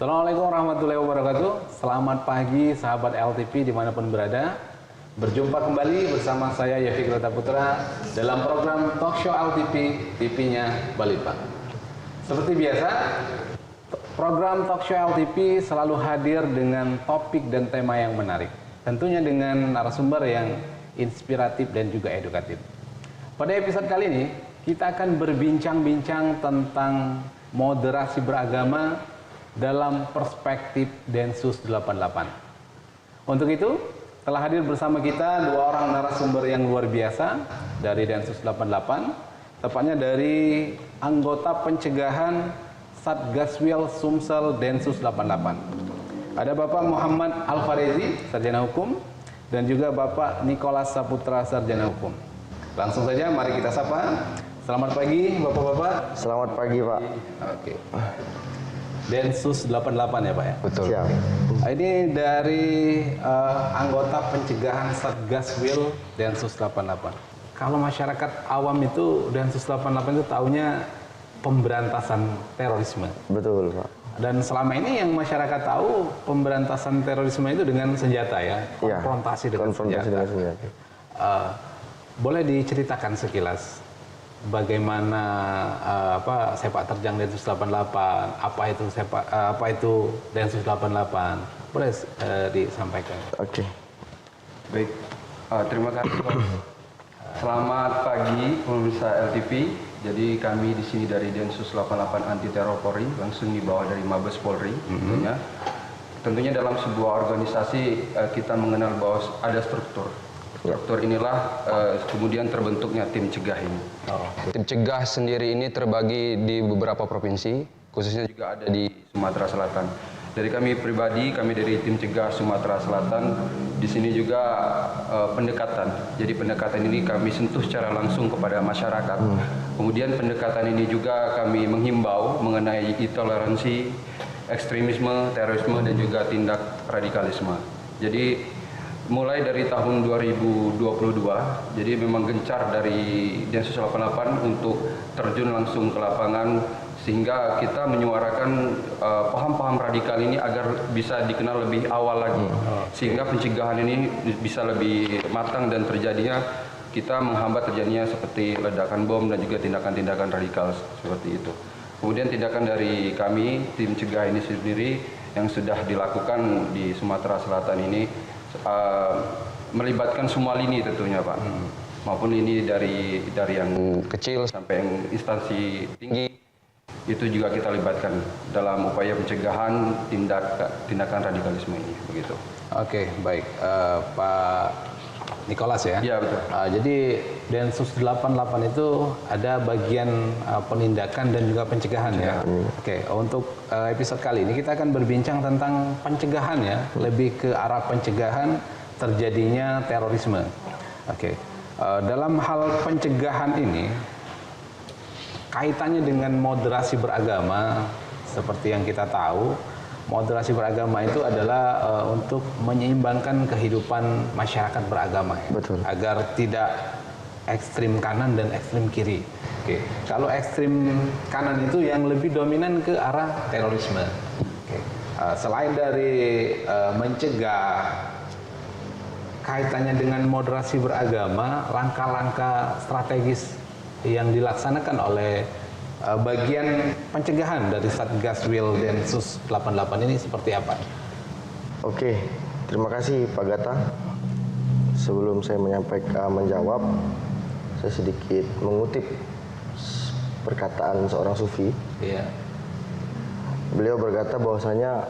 Assalamualaikum warahmatullahi wabarakatuh. Selamat pagi sahabat LTP dimanapun berada. Berjumpa kembali bersama saya Yofi Grota Putra dalam program Talkshow LTP, TV-nya Balitbang. Seperti biasa, program Talkshow LTP selalu hadir dengan topik dan tema yang menarik. Tentunya dengan narasumber yang inspiratif dan juga edukatif. Pada episode kali ini, kita akan berbincang-bincang tentang moderasi beragama dalam perspektif Densus 88. Untuk itu, telah hadir bersama kita dua orang narasumber yang luar biasa dari Densus 88, tepatnya dari anggota pencegahan Satgaswil Sumsel Densus 88. Ada Bapak Muhammad Al-Farezi, Sarjana Hukum, dan juga Bapak Nikolas Saputra, Sarjana Hukum. Langsung saja, mari kita sapa. Selamat pagi, Bapak-Bapak. Selamat pagi, Pak. Oke. Densus 88 ya, Pak ya? Betul. Siap. Ini dari anggota pencegahan Satgaswil Densus 88. Kalau masyarakat awam itu Densus 88 itu taunya pemberantasan terorisme. Betul, Pak. Dan selama ini yang masyarakat tahu pemberantasan terorisme itu dengan senjata ya, konfrontasi dengan senjata. Boleh diceritakan sekilas bagaimana sepak terjang Densus 88, apa itu Densus 88, boleh disampaikan? Oke. Baik, terima kasih Pak. Selamat pagi pemirsa LTP. Jadi kami di sini dari Densus 88 Anti Teror Polri, langsung di bawah dari Mabes Polri tentunya. Tentunya dalam sebuah organisasi kita mengenal bahwa ada struktur. Struktur inilah kemudian terbentuknya tim cegah ini. Tim cegah sendiri ini terbagi di beberapa provinsi, khususnya juga ada di Sumatera Selatan. Dari kami pribadi, kami dari tim cegah Sumatera Selatan, di sini juga pendekatan. Jadi pendekatan ini kami sentuh secara langsung kepada masyarakat. Kemudian pendekatan ini juga kami menghimbau mengenai intoleransi, ekstremisme, terorisme, dan juga tindak radikalisme. Jadi mulai dari tahun 2022, jadi memang gencar dari Densus 88 untuk terjun langsung ke lapangan, sehingga kita menyuarakan paham-paham radikal ini agar bisa dikenal lebih awal lagi, sehingga pencegahan ini bisa lebih matang dan terjadinya kita menghambat terjadinya seperti ledakan bom dan juga tindakan-tindakan radikal seperti itu. Kemudian tindakan dari kami, tim cegah ini sendiri yang sudah dilakukan di Sumatera Selatan ini melibatkan semua lini tentunya Pak, maupun lini dari yang kecil sampai yang instansi tinggi, itu juga kita libatkan dalam upaya pencegahan tindakan radikalisme ini, begitu. Oke, baik, Pak Nikolas ya. Iya, betul. Jadi Densus 88 itu ada bagian penindakan dan juga pencegahan ya. Oke, untuk episode kali ini kita akan berbincang tentang pencegahan ya, lebih ke arah pencegahan terjadinya terorisme. Oke, dalam hal pencegahan ini kaitannya dengan moderasi beragama, seperti yang kita tahu. Moderasi beragama itu adalah untuk menyeimbangkan kehidupan masyarakat beragama ya. Betul. Agar tidak ekstrim kanan dan ekstrim kiri. Oke. Kalau ekstrim kanan itu yang lebih dominan ke arah terorisme. Oke. Selain dari mencegah, kaitannya dengan moderasi beragama, langkah-langkah strategis yang dilaksanakan oleh bagian pencegahan dari Satgaswil Densus 88 ini seperti apa? Oke, terima kasih Pak Gata. Sebelum saya menjawab, saya sedikit mengutip perkataan seorang sufi. Iya. Beliau berkata bahwasanya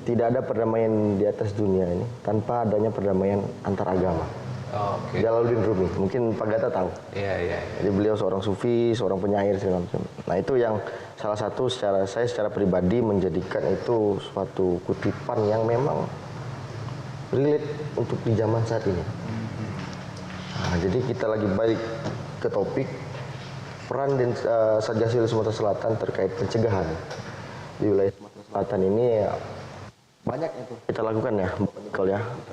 tidak ada perdamaian di atas dunia ini tanpa adanya perdamaian antar agama. Oke. Jalaluddin Rumi, mungkin Pak Gata tahu. Iya. Jadi beliau seorang sufi, seorang penyair segala macam. Nah itu yang salah satu secara pribadi menjadikan itu suatu kutipan yang memang relate untuk di zaman saat ini. Nah, jadi kita lagi balik ke topik peran Satgaswil Sumatera Selatan terkait pencegahan di wilayah Sumatera Selatan ini ya, banyak itu kita lakukan ya,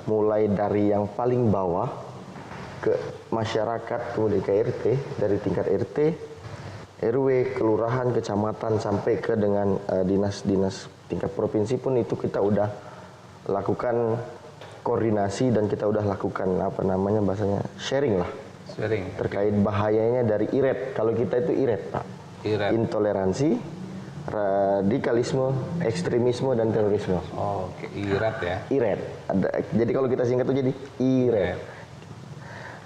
mulai dari yang paling bawah ke masyarakat, kemudian ke RT, dari tingkat RT RW, kelurahan, kecamatan sampai ke dengan dinas-dinas tingkat provinsi pun itu kita udah lakukan koordinasi dan kita udah lakukan bahasanya sharing lah. Sharing. Terkait bahayanya dari IRET. Kalau kita itu IRET, Pak. IRET. Intoleransi, radikalisme, ekstremisme dan terorisme. Oh, oke, IRET ya. IRET. Jadi kalau kita singkat itu jadi IRET.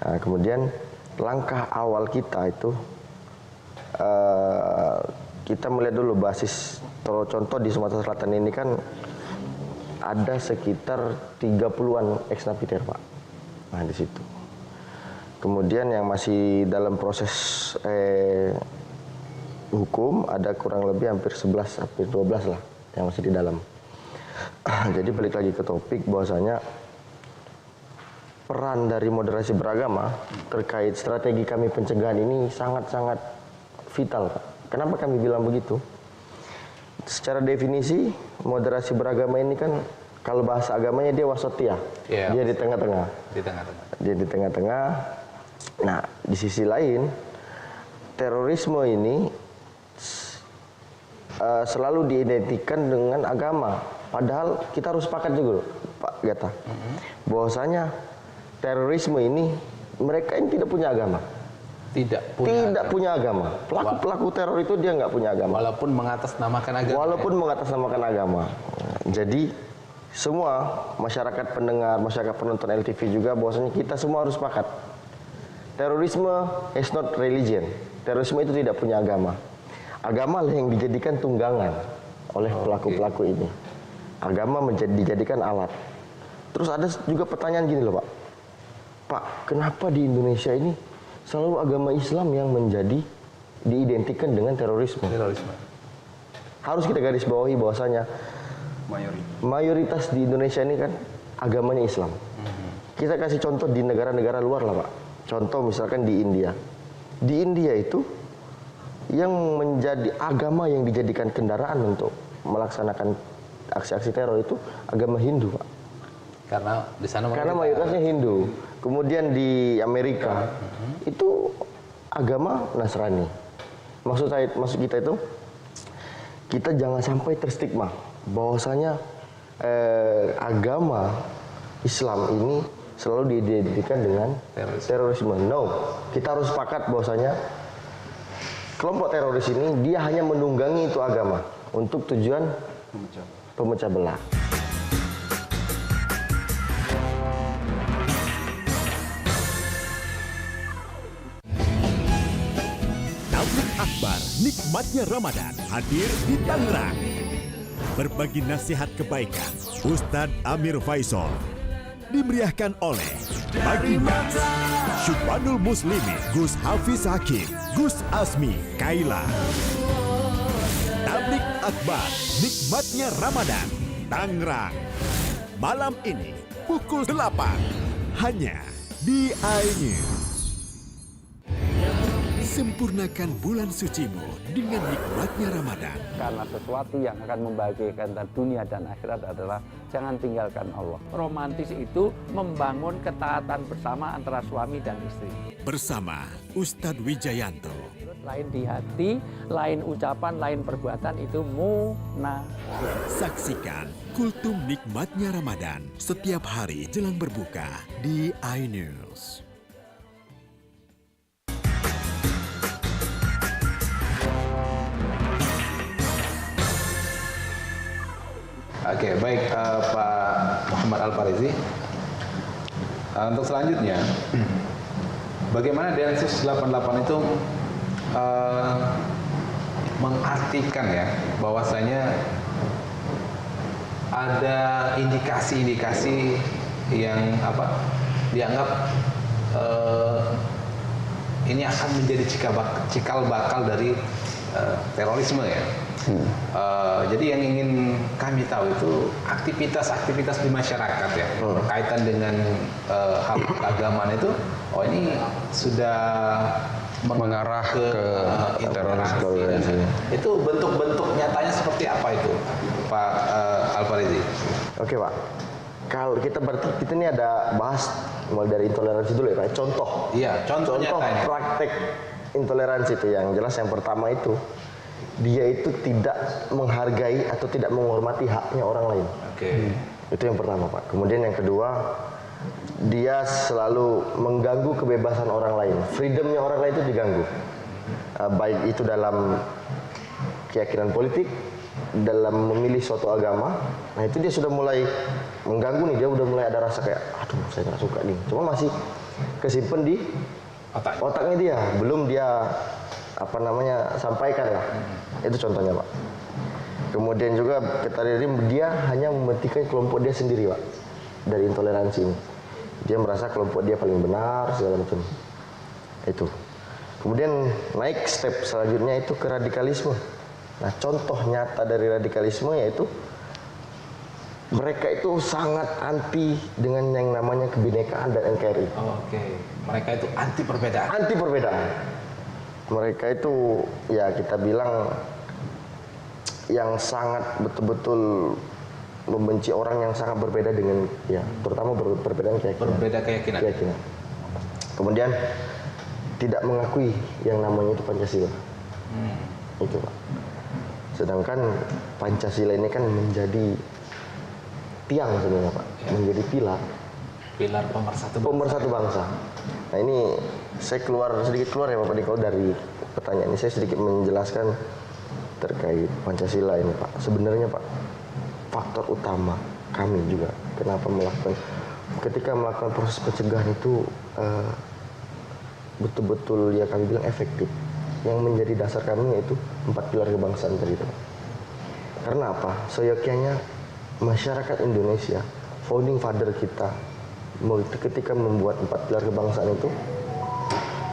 Nah, kemudian langkah awal kita itu kita melihat dulu basis contoh di Sumatera Selatan ini kan ada sekitar 30-an ex-napiter, Pak. Nah, di situ. Kemudian yang masih dalam proses hukum ada kurang lebih hampir 11 hampir 12 lah yang masih di dalam. Jadi balik lagi ke topik bahwasanya peran dari moderasi beragama terkait strategi kami pencegahan ini sangat-sangat vital, Pak. Kenapa kami bilang begitu? Secara definisi, moderasi beragama ini kan kalau bahasa agamanya dia wasatiyah. Yeah. Dia di tengah-tengah. Di tengah-tengah. Dia di tengah-tengah. Nah, di sisi lain, terorisme ini selalu diidentikan dengan agama. Padahal kita harus sepakat juga, Pak Gata, bahwasanya terorisme ini mereka ini tidak punya agama. Tidak punya agama. Pelaku teror itu dia nggak punya agama. Walaupun mengatasnamakan agama. Mengatasnamakan agama. Jadi semua masyarakat pendengar, masyarakat penonton LTV juga bahwasanya kita semua harus sepakat. Terorisme is not religion. Terorisme itu tidak punya agama. Agama lah yang dijadikan tunggangan oleh pelaku-pelaku ini. Agama dijadikan alat. Terus ada juga pertanyaan gini loh, Pak. Pak, kenapa di Indonesia ini selalu agama Islam yang diidentikan dengan terorisme? Harus kita garis bawahi bahwasanya mayoritas di Indonesia ini kan agamanya Islam. Kita kasih contoh di negara-negara luar lah, Pak. Contoh misalkan di India. Di India itu yang menjadi agama yang dijadikan kendaraan untuk melaksanakan aksi-aksi teror itu agama Hindu, Pak. Karena di sana mayoritasnya Hindu. Kemudian di Amerika itu agama Nasrani. Maksud kita itu kita jangan sampai terstigma bahwasanya agama Islam ini selalu diidentikan dengan terorisme. No, kita harus sepakat bahwasanya kelompok teroris ini dia hanya menunggangi itu agama untuk tujuan pemecah belah. Tablik Akbar, nikmatnya Ramadan hadir di Tangerang. Berbagi nasihat kebaikan, Ustadz Amir Faisal. Dimeriahkan oleh Baginda, Syubhanul Muslimin, Gus Hafiz Hakim, Gus Asmi, Kaila. Tablik Akbar, nikmatnya Ramadan, Tangerang. Malam ini pukul 8, hanya di iNews. Sempurnakan bulan sucimu dengan nikmatnya Ramadan. Karena sesuatu yang akan membahagiakan dunia dan akhirat adalah jangan tinggalkan Allah. Romantis itu membangun ketaatan bersama antara suami dan istri. Bersama Ustadz Wijayanto. Lain di hati, lain ucapan, lain perbuatan itu munafik. Saksikan kultum nikmatnya Ramadan setiap hari jelang berbuka di iNews. Oke, baik Pak Muhammad Al-Farizi. Untuk selanjutnya, bagaimana Densus 88 itu mengartikan ya bahwasanya ada indikasi-indikasi yang dianggap ini akan menjadi cikal bakal dari terorisme ya. Jadi yang ingin kami tahu itu aktivitas-aktivitas di masyarakat ya berkaitan dengan hal keagamaan itu, ini sudah mengarah ke terorisme. Itu bentuk-bentuk nyatanya seperti apa itu, Pak Al-Farizi? Oke, Pak. Kalau kita ini ada bahas mulai dari intoleransi dulu ya, Pak. Contoh. Iya, contoh nyatanya. Praktek intoleransi itu yang jelas yang pertama itu dia itu tidak menghargai atau tidak menghormati haknya orang lain. Oke. Itu yang pertama, Pak. Kemudian yang kedua, dia selalu mengganggu kebebasan orang lain. Freedomnya orang lain itu diganggu. Baik itu dalam keyakinan politik, dalam memilih suatu agama. Nah itu dia sudah mulai mengganggu nih. Dia udah mulai ada rasa kayak, aduh saya nggak suka nih. Cuma masih kesimpan di otaknya dia. Belum dia sampaikan lah. Itu contohnya, Pak. Kemudian juga kita lihat dia hanya mementingkan kelompok dia sendiri, Pak. Dari intoleransi ini. Dia merasa kelompok dia paling benar segala macam. Itu. Kemudian naik step selanjutnya itu ke radikalisme. Nah, contoh nyata dari radikalisme yaitu mereka itu sangat anti dengan yang namanya kebinekaan dan NKRI. Oke. Mereka itu anti perbedaan. Anti perbedaan. Mereka itu ya kita bilang yang sangat betul-betul membenci orang yang sangat berbeda dengan ya terutama perbedaan keyakinan. Berbeda keyakinan. Kemudian tidak mengakui yang namanya itu Pancasila. Itu, Pak. Sedangkan Pancasila ini kan menjadi tiang sebenarnya, Pak. Menjadi pilar pemersatu bangsa. Nah, ini saya sedikit keluar ya Bapak Niko dari pertanyaan ini. Saya sedikit menjelaskan terkait Pancasila ini, Pak. Sebenarnya, Pak, faktor utama kami juga kenapa ketika melakukan proses pencegahan itu betul-betul ya kami bilang efektif. Yang menjadi dasar kami yaitu 4 pilar kebangsaan tadi itu. Karena apa? Seyogyanya masyarakat Indonesia, founding father kita ketika membuat 4 pilar kebangsaan itu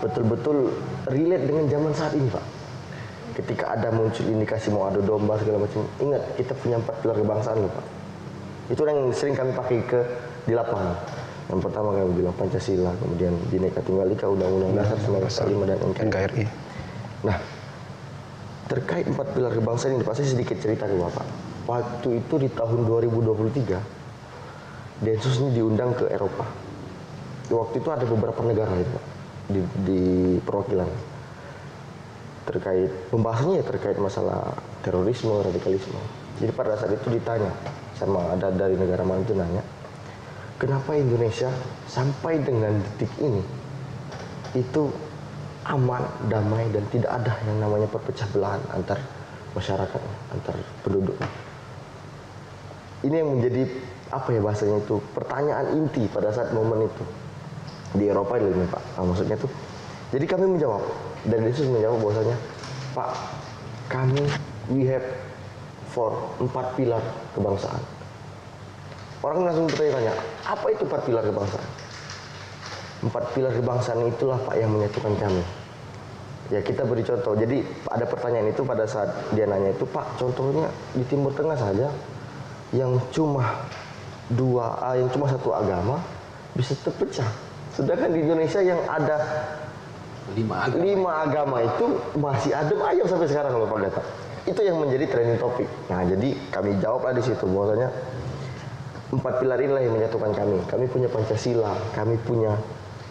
betul-betul relate dengan zaman saat ini, Pak. Ketika ada muncul indikasi mau adu domba segala macam, ingat kita punya 4 pilar kebangsaan loh, Pak. Itu yang sering kami pakai di lapangan. Yang pertama kami bilang Pancasila, kemudian Bhinneka Tunggal Ika, Undang-Undang Dasar 1945 dan NKRI. Nah, terkait 4 pilar kebangsaan ini, Pak, saya sedikit cerita ke Bapak. Waktu itu di tahun 2023, Densus ini diundang ke Eropa. Waktu itu ada beberapa negara itu, Pak, di perwakilan. Terkait pembahasannya ya terkait masalah terorisme, radikalisme. Jadi pada saat itu ditanya sama ada dari negara mana itu nanya, kenapa Indonesia sampai dengan detik ini itu aman, damai dan tidak ada yang namanya perpecah belahan antar masyarakat, antar penduduk. Ini yang menjadi apa ya bahasanya itu pertanyaan inti pada saat momen itu di Eropa ini, Pak. Nah, maksudnya tuh, jadi kami menjawab dan Yesus menjawab bahwasanya, Pak, we have 4 pilar kebangsaan. Orang langsung bertanya, apa itu 4 pilar kebangsaan? 4 pilar kebangsaan itulah, Pak, yang menyatukan kami. Ya kita beri contoh. Jadi ada pertanyaan itu pada saat dia nanya itu, Pak, contohnya di Timur Tengah saja yang cuma satu agama bisa terpecah. Sedangkan di Indonesia yang ada 5 agama itu masih adem ayem sampai sekarang loh, Pak Gata. Itu yang menjadi trending topik. Nah, jadi kami jawablah di situ bahwasanya 4 pilar inilah yang menyatukan kami. Kami punya Pancasila, kami punya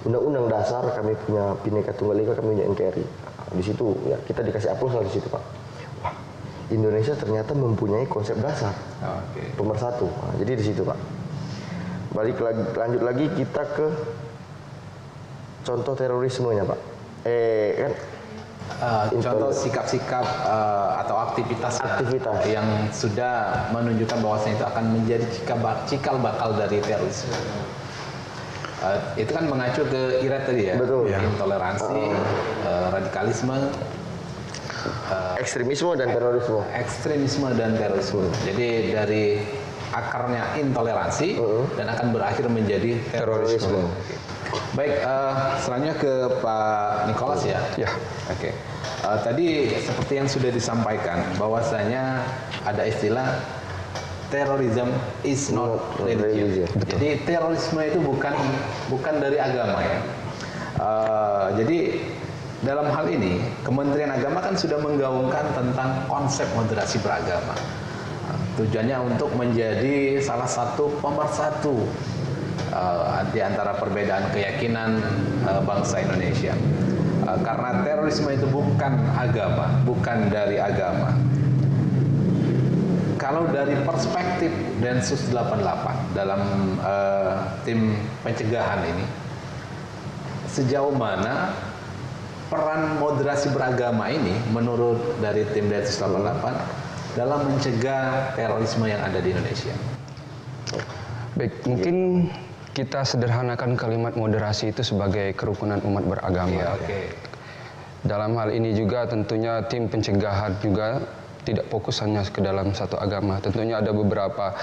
Undang-Undang Dasar, kami punya Bhinneka Tunggal Ika, kami punya NKRI. Di situ ya kita dikasih aplaus di situ, Pak. Wah, Indonesia ternyata mempunyai konsep dasar pemersatu. Nah, jadi di situ, Pak. Lanjut lagi kita ke contoh terorismenya, Pak. Contoh sikap-sikap atau aktivitas yang sudah menunjukkan bahwasanya itu akan menjadi cikal bakal dari terorisme. Itu kan mengacu ke IRAD tadi ya. Betul. Intoleransi, radikalisme, ekstremisme dan terorisme. Jadi dari akarnya intoleransi dan akan berakhir menjadi terorisme. Baik, selanjutnya ke Pak Nicholas ya. Ya. Oke. Tadi seperti yang sudah disampaikan bahwasanya ada istilah terrorism is not religion. Jadi terorisme itu bukan dari agama ya. Jadi dalam hal ini Kementerian Agama kan sudah menggaungkan tentang konsep moderasi beragama. Tujuannya untuk menjadi salah satu pemersatu di antara perbedaan keyakinan bangsa Indonesia. karena terorisme itu bukan agama, bukan dari agama. Kalau dari perspektif Densus 88 dalam tim pencegahan ini, sejauh mana peran moderasi beragama ini menurut dari tim Densus 88 dalam mencegah terorisme yang ada di Indonesia? Baik, mungkin kita sederhanakan kalimat moderasi itu sebagai kerukunan umat beragama. Ya, oke. Dalam hal ini juga tentunya tim pencegahan juga tidak fokus hanya ke dalam satu agama. Tentunya ada beberapa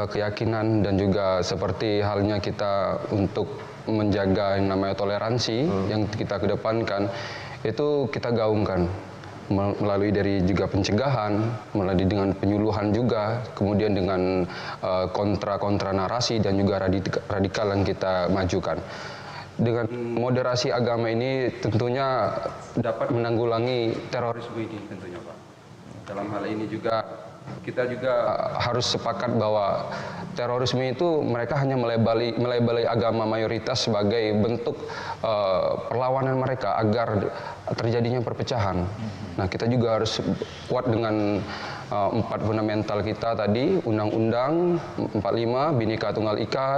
keyakinan dan juga seperti halnya kita untuk menjaga yang namanya toleransi yang kita kedepankan, itu kita gaungkan melalui dari juga pencegahan, melalui dengan penyuluhan juga, kemudian dengan kontra narasi dan juga radikal yang kita majukan. Dengan moderasi agama ini tentunya dapat menanggulangi terorisme ini tentunya, Pak. Dalam hal ini juga kita juga harus sepakat bahwa terorisme itu mereka hanya melabeli agama mayoritas sebagai bentuk perlawanan mereka agar terjadinya perpecahan. Nah, kita juga harus kuat dengan 4 fundamental kita tadi, Undang-Undang 45, Bhinneka Tunggal Ika,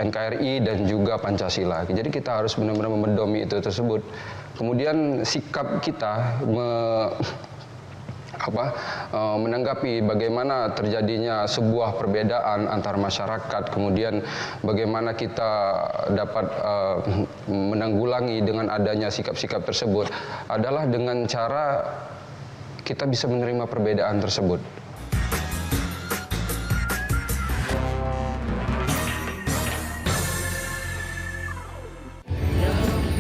NKRI, dan juga Pancasila. Jadi kita harus benar-benar memedomi itu tersebut. Kemudian sikap kita menanggapi bagaimana terjadinya sebuah perbedaan antar masyarakat, kemudian bagaimana kita dapat menanggulangi dengan adanya sikap-sikap tersebut adalah dengan cara kita bisa menerima perbedaan tersebut.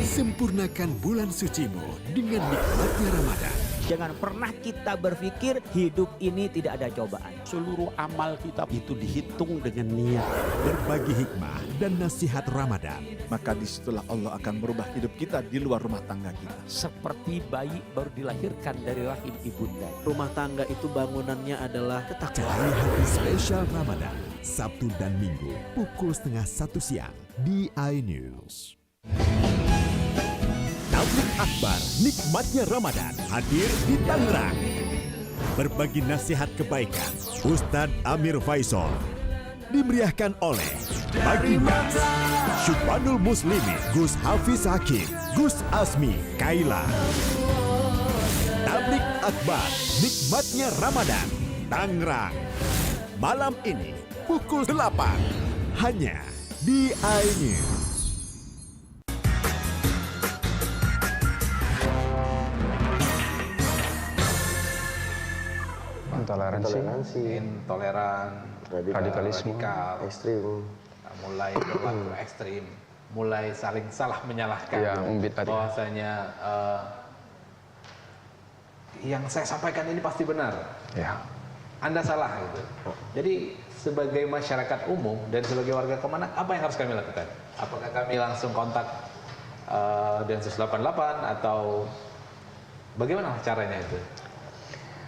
Sempurnakan bulan sucimu dengan nikmatnya Ramadan. Jangan pernah kita berpikir hidup ini tidak ada cobaan. Seluruh amal kita itu dihitung dengan niat. Berbagi hikmah dan nasihat Ramadan. Maka disitulah Allah akan merubah hidup kita di luar rumah tangga kita. Seperti bayi baru dilahirkan dari rahim ibunda. Rumah tangga itu bangunannya adalah ketakwaan. Cari hati spesial Ramadan, Sabtu dan Minggu, pukul 12:30 siang di iNews. Tablik Akbar, nikmatnya Ramadan, hadir di Tangerang. Berbagi nasihat kebaikan, Ustadz Amir Faisal. Dimeriahkan oleh Baginda, Syubhanul Muslimin, Gus Hafiz Hakim, Gus Asmi, Kaila. Tablik Akbar, nikmatnya Ramadan, Tangerang. Malam ini, pukul 8, hanya di iNews. Intoleran, radikalisme, radikal, ekstrim, mulai berlaku ekstrim, mulai saling salah menyalahkan, ya, bahwasanya yang saya sampaikan ini pasti benar, ya. Anda salah gitu. Jadi sebagai masyarakat umum dan sebagai warga Kemenang, apa yang harus kami lakukan? Apakah kami langsung kontak Densus 88 atau bagaimana caranya itu?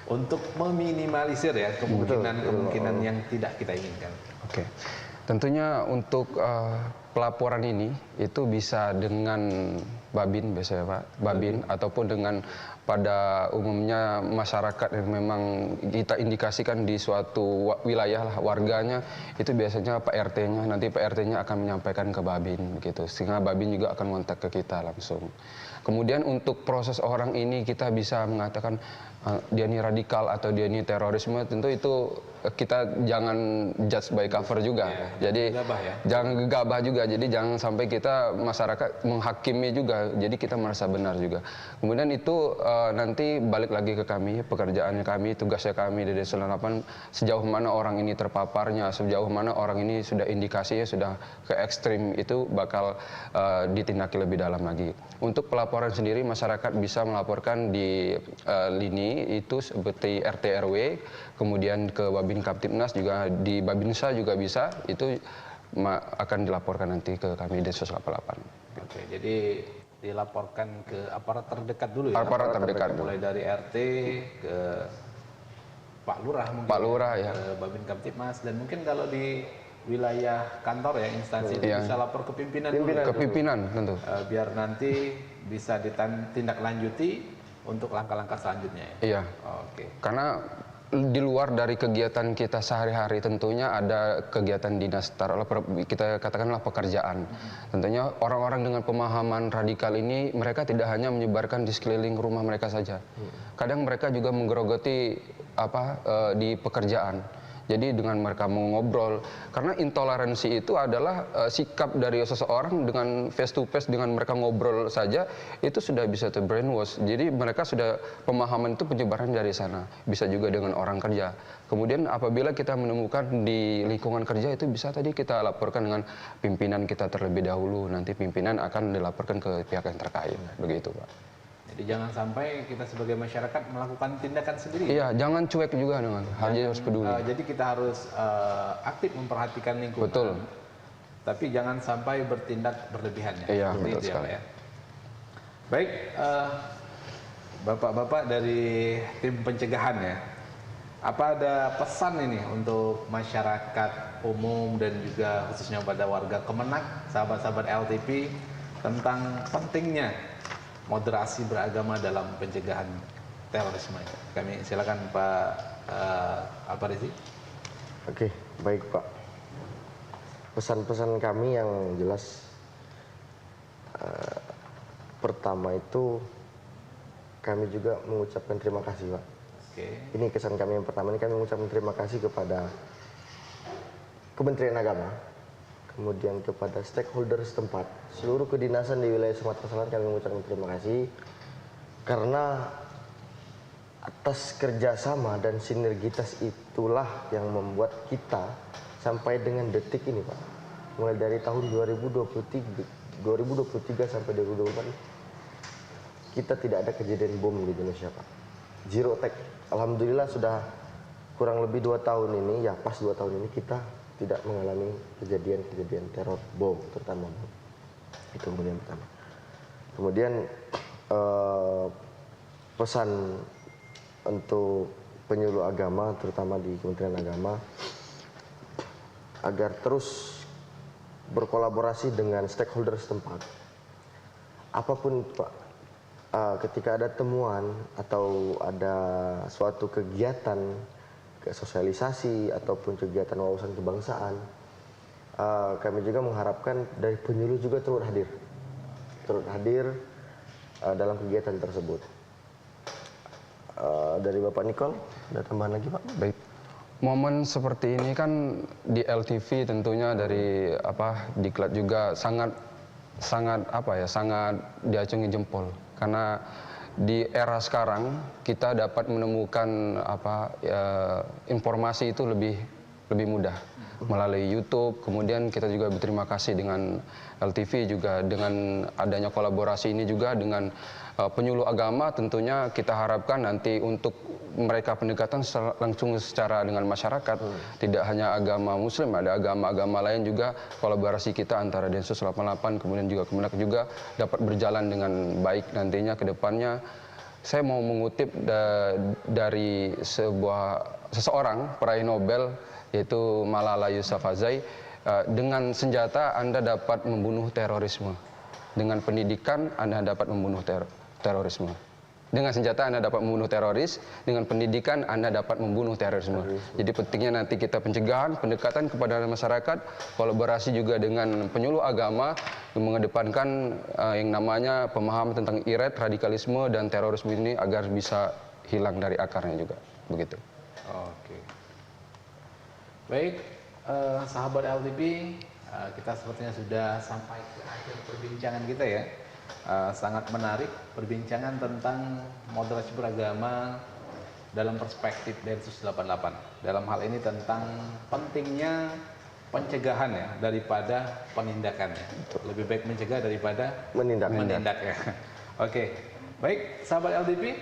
Untuk meminimalisir ya kemungkinan yang tidak kita inginkan. Oke, tentunya untuk pelaporan ini itu bisa dengan Babin biasanya Pak, Babin ataupun dengan pada umumnya masyarakat yang memang kita indikasikan di suatu wilayah lah, warganya itu biasanya Pak RT-nya, nanti Pak RT-nya akan menyampaikan ke Babin gitu, sehingga Babin juga akan kontak ke kita langsung. Kemudian untuk proses orang ini kita bisa mengatakan dia ini radikal atau dia ini terorisme, tentu itu kita jangan judge by cover juga. Jadi jangan gegabah juga. Jadi jangan sampai kita masyarakat menghakimi juga. Jadi kita merasa benar juga. Kemudian itu nanti balik lagi ke kami, pekerjaannya kami, tugasnya kami di Densus 88, sejauh mana orang ini terpaparnya, sejauh mana orang ini sudah indikasinya sudah ke ekstrim, itu bakal ditindaki lebih dalam lagi. Untuk pelaporan sendiri, masyarakat bisa melaporkan di lini itu seperti RT RW, kemudian ke Babin Kaptipnas, juga di Babinsa juga bisa, itu akan dilaporkan nanti ke kami Densus 88. Oke, jadi dilaporkan ke aparat terdekat dulu ya. Aparat terdekat mulai dari RT ke Pak Lurah mungkin. Pak Lurah ya. Ke Babin Kaptipmas, dan mungkin kalau di wilayah kantor ya, instansi itu Iya. bisa lapor ke pimpinan, Ke pimpinan tentu. biar nanti bisa ditindaklanjuti untuk langkah-langkah selanjutnya ya. Iya. Oke. Karena di luar dari kegiatan kita sehari-hari tentunya ada kegiatan dinas, taruhlah kita katakanlah pekerjaan. Tentunya orang-orang dengan pemahaman radikal ini mereka tidak hanya menyebarkan di sekeliling rumah mereka saja. Kadang mereka juga menggerogoti di pekerjaan. Jadi dengan mereka mau ngobrol, karena intoleransi itu adalah sikap dari seseorang dengan face to face, dengan mereka ngobrol saja itu sudah bisa to brainwash. Jadi mereka sudah pemahaman itu penyebaran dari sana. Bisa juga dengan orang kerja. Kemudian apabila kita menemukan di lingkungan kerja itu bisa tadi kita laporkan dengan pimpinan kita terlebih dahulu. Nanti pimpinan akan dilaporkan ke pihak yang terkait. Begitu, Pak. Jadi jangan sampai kita sebagai masyarakat melakukan tindakan sendiri. Iya, jangan cuek juga dengan harus peduli. Jadi kita harus aktif memperhatikan lingkungan. Betul. Tapi jangan sampai bertindak berlebihan ya. Iya, Seperti betul itu ya, sekali. Pak ya. Baik, Bapak-bapak dari tim pencegahan ya. Apa ada pesan ini untuk masyarakat umum dan juga khususnya pada warga Kemenak, sahabat-sahabat LTP tentang pentingnya moderasi beragama dalam pencegahan terorisme? Kami silakan Pak Al-Farizi. Oke, baik Pak. Pesan-pesan kami yang jelas, pertama itu kami juga mengucapkan terima kasih Pak. Oke. Ini kesan kami yang pertama, ini kami mengucapkan terima kasih kepada Kementerian Agama, kemudian kepada stakeholder setempat, seluruh kedinasan di wilayah Sumatera Selatan kami mengucapkan terima kasih karena atas kerjasama dan sinergitas itulah yang membuat kita sampai dengan detik ini Pak, mulai dari tahun 2023 sampai 2024 kita tidak ada kejadian bom di Indonesia Pak, zero attack. Alhamdulillah sudah kurang lebih 2 tahun ini, ya pas 2 tahun ini kita tidak mengalami kejadian-kejadian teror bom, terutama bom. Itu kemudian pertama. Kemudian pesan untuk penyuluh agama, terutama di Kementerian Agama, agar terus berkolaborasi dengan stakeholder setempat. Apapun Pak, ketika ada temuan atau ada suatu kegiatan sosialisasi ataupun kegiatan wawasan kebangsaan, kami juga mengharapkan dari penyuluh juga turut hadir dalam kegiatan tersebut. Dari Bapak Nicole, ada tambahan lagi Pak? Baik. Momen seperti ini kan di LTV tentunya dari Diklat juga sangat diacungi jempol, karena di era sekarang kita dapat menemukan informasi itu lebih mudah melalui YouTube. Kemudian kita juga berterima kasih dengan LTV juga dengan adanya kolaborasi ini juga dengan penyuluh agama. Tentunya kita harapkan nanti untuk mereka pendekatan langsung secara dengan masyarakat, tidak hanya agama Muslim, ada agama-agama lain juga. Kolaborasi kita antara Densus 88 kemudian juga Kemenak juga dapat berjalan dengan baik nantinya ke depannya. Saya mau mengutip dari seseorang peraih Nobel, yaitu Malala Yousafzai. Dengan senjata Anda dapat membunuh terorisme, dengan pendidikan Anda dapat membunuh terorisme. Dengan senjata Anda dapat membunuh teroris, dengan pendidikan Anda dapat membunuh terorisme. Jadi pentingnya nanti kita pencegahan, pendekatan kepada masyarakat, kolaborasi juga dengan penyuluh agama, mengedepankan yang namanya pemahaman tentang IRED, radikalisme dan terorisme ini agar bisa hilang dari akarnya juga. Begitu. Oke. Baik, sahabat LTP, kita sepertinya sudah sampai ke akhir perbincangan kita ya. Sangat menarik perbincangan tentang moderasi beragama dalam perspektif Densus 88. Dalam hal ini tentang pentingnya pencegahan ya daripada penindakan ya. Lebih baik mencegah daripada menindak ya. Oke, baik sahabat LTP,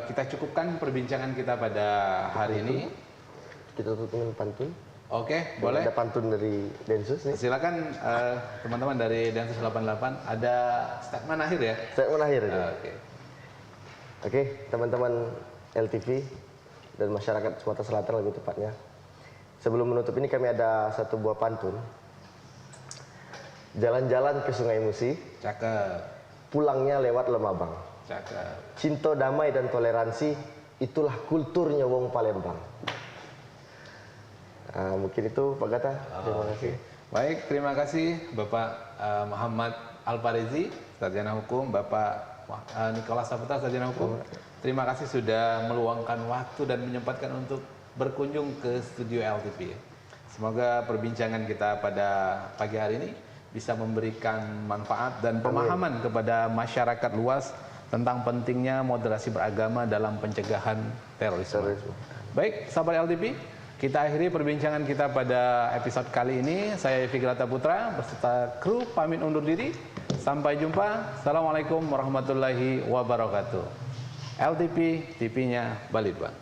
kita cukupkan perbincangan kita pada hari ini. Kita tutup dengan pantun. Oke, boleh. Ada pantun dari Densus nih. Silakan teman-teman dari Densus 88, ada statement akhir ya? Statement akhir ini. Oke, teman-teman LTV dan masyarakat Sumatera Selatan lebih tepatnya. sebelum menutup ini kami ada satu buah pantun. Jalan-jalan ke Sungai Musi, Cakep. pulangnya lewat Lemabang. Cakep. Cinta, damai, dan toleransi, itulah kulturnya Wong Palembang. Mungkin itu Pak Gata. Terima kasih. Baik, terima kasih Bapak Muhammad Al-Farizi, Sarjana Hukum, Bapak Nikolas Saputra, Sarjana Hukum. Terima kasih sudah meluangkan waktu dan menyempatkan untuk berkunjung ke studio LTP. Semoga perbincangan kita pada pagi hari ini bisa memberikan manfaat dan pemahaman kepada masyarakat luas tentang pentingnya moderasi beragama dalam pencegahan terorisme. Baik, sahabat LTP, kita akhiri perbincangan kita pada episode kali ini. Saya Yofi Putra beserta kru pamit undur diri. Sampai jumpa. Assalamualaikum warahmatullahi wabarakatuh. LTP, TV-nya Balitbang.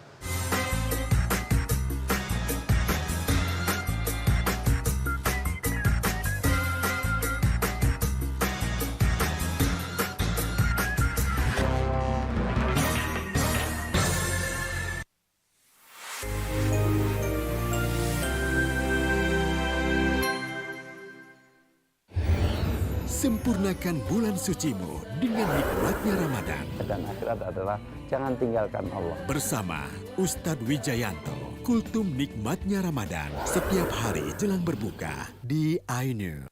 Sempurnakan bulan sucimu dengan nikmatnya Ramadan. Dan akhirat adalah jangan tinggalkan Allah. Bersama Ustadz Wijayanto, kultum nikmatnya Ramadan setiap hari jelang berbuka di iNews.